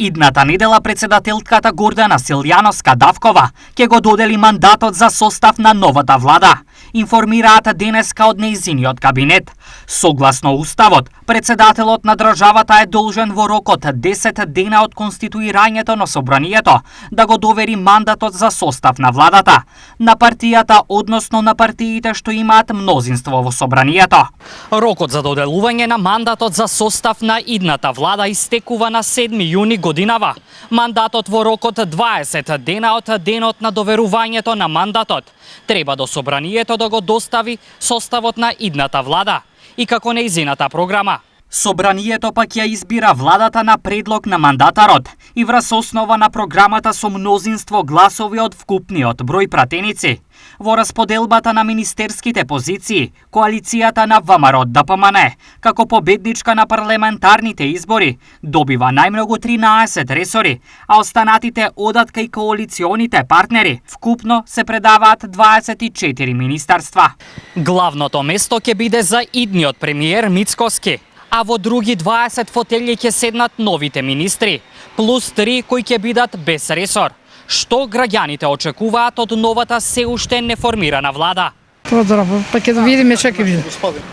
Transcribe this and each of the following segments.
Идната недела председателката Гордана Силјановска-Давкова ќе го додели мандатот за состав на новата влада, информираат денеска од нејзиниот кабинет. Согласно уставот, председателот на државата е должен во рок од 10 дена од конституирањето на собранието да го довери мандатот за состав на владата на партијата, односно на партиите што имаат мнозинство во собранието. Рокот за доделување на мандатот за состав на идната влада истекува на 7 јуни годинава. Мандатот во рок од 20 дена од денот на доверувањето на мандатот треба до собранието да го достави составот на идната влада и како нејзината програма. Собранието пак ја избира владата на предлог на мандатарот и врз основа на програмата со мнозинство гласови од вкупниот број пратеници. Во расподелбата на министерските позиции, коалицијата на ВМРО ДПМН, како победничка на парламентарните избори, добива најмногу 13 ресори, а останатите одат кај коалиционите партнери. Вкупно се предаваат 24 министерства. Главното место ќе биде за идниот премиер Мицкоски, а во други 20 фотели ќе седнат новите министри, плюс 3 кои ќе бидат без ресор. Што граѓаните очекуваат од новата се уште неформирана влада? Здраво, па ќе да видиме што ќе биде.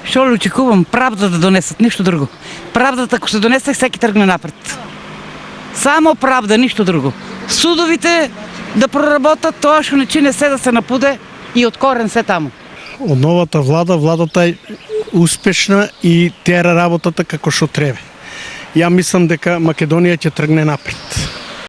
Што очекувам? Правда да донесат, ништо друго. Правдата ако се донесе, секи тргне напред. Само правда, ништо друго. Судовите да проработат тоа што не чине се да се напуде и од корен се таму. Од новата владата е успешна и тера работата како што треба. Ја мислам дека Македонија ќе тргне напред.